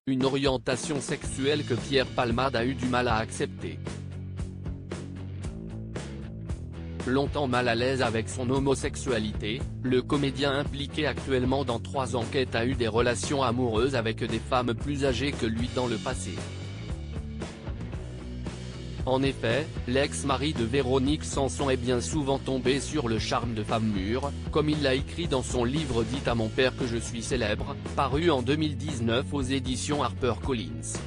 Une orientation sexuelle que Pierre Palmade a eu du mal à accepter. Longtemps mal à l'aise avec son homosexualité, le comédien impliqué actuellement dans 3 enquêtes a eu des relations amoureuses avec des femmes plus âgées que lui dans le passé. En effet, l'ex-mari de Véronique Sanson est bien souvent tombé sur le charme de femmes mûres, comme il l'a écrit dans son livre « Dites à mon père que je suis célèbre », paru en 2019 aux éditions HarperCollins.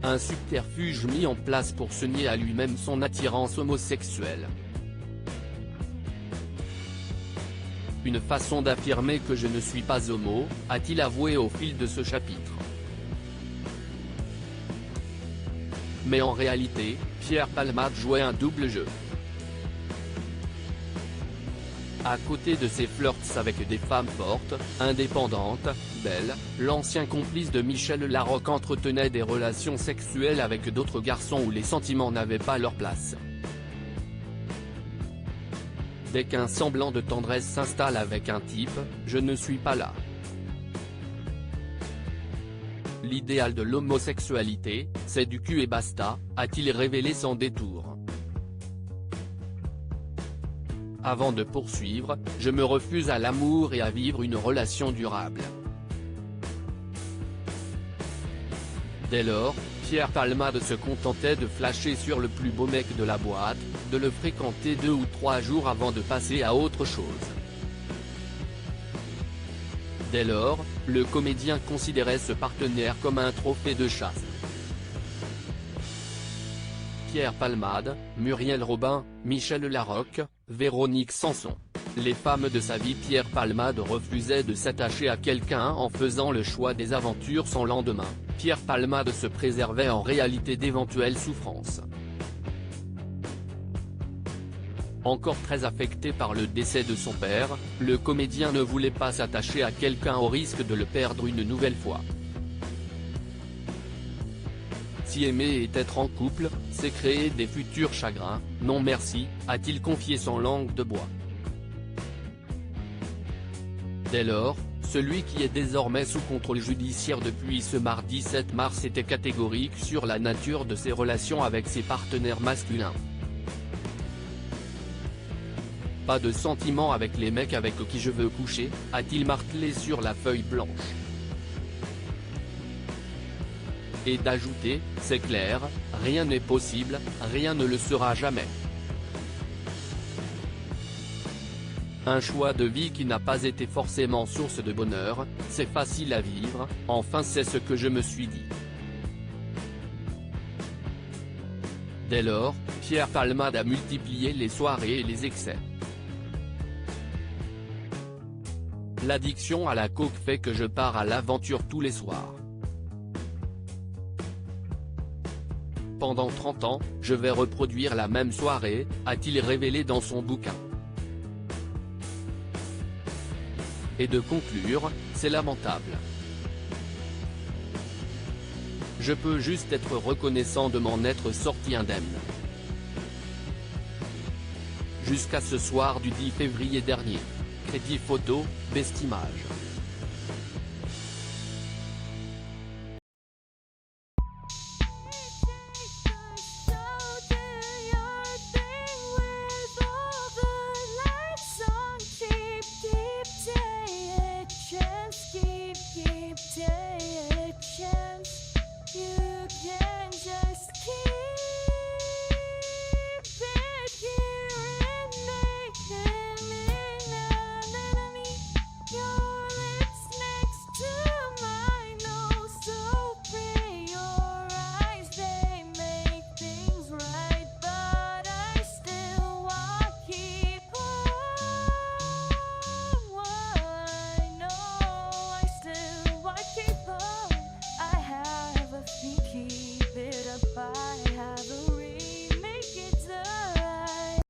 Un subterfuge mis en place pour se nier à lui-même son attirance homosexuelle. Une façon d'affirmer que je ne suis pas homo, a-t-il avoué au fil de ce chapitre. Mais en réalité, Pierre Palmade jouait un double jeu. À côté de ses flirts avec des femmes fortes, indépendantes, belles, l'ancien complice de Michel Larocque entretenait des relations sexuelles avec d'autres garçons où les sentiments n'avaient pas leur place. Dès qu'un semblant de tendresse s'installe avec un type, je ne suis pas là. L'idéal de l'homosexualité, c'est du cul et basta, a-t-il révélé sans détour. Avant de poursuivre, je me refuse à l'amour et à vivre une relation durable. Dès lors, Pierre Palmade se contentait de flasher sur le plus beau mec de la boîte, de le fréquenter 2 ou 3 jours avant de passer à autre chose. Dès lors, le comédien considérait ce partenaire comme un trophée de chasse. Pierre Palmade, Muriel Robin, Michel Larocque, Véronique Sanson. Les femmes de sa vie. Pierre Palmade refusait de s'attacher à quelqu'un en faisant le choix des aventures sans lendemain. Pierre Palmade se préservait en réalité d'éventuelles souffrances. Encore très affecté par le décès de son père, le comédien ne voulait pas s'attacher à quelqu'un au risque de le perdre une nouvelle fois. Si aimer et être en couple, c'est créer des futurs chagrins, non merci, a-t-il confié sans langue de bois. Dès lors, celui qui est désormais sous contrôle judiciaire depuis ce mardi 7 mars était catégorique sur la nature de ses relations avec ses partenaires masculins. Pas de sentiments avec les mecs avec qui je veux coucher, a-t-il martelé sur la feuille blanche. Et d'ajouter, c'est clair, rien n'est possible, rien ne le sera jamais. Un choix de vie qui n'a pas été forcément source de bonheur, c'est facile à vivre, enfin c'est ce que je me suis dit. Dès lors, Pierre Palmade a multiplié les soirées et les excès. L'addiction à la coke fait que je pars à l'aventure tous les soirs. Pendant 30 ans, je vais reproduire la même soirée, a-t-il révélé dans son bouquin. Et de conclure, c'est lamentable. Je peux juste être reconnaissant de m'en être sorti indemne. Jusqu'à ce soir du 10 février dernier. Crédit photo, Bestimage. You can just keep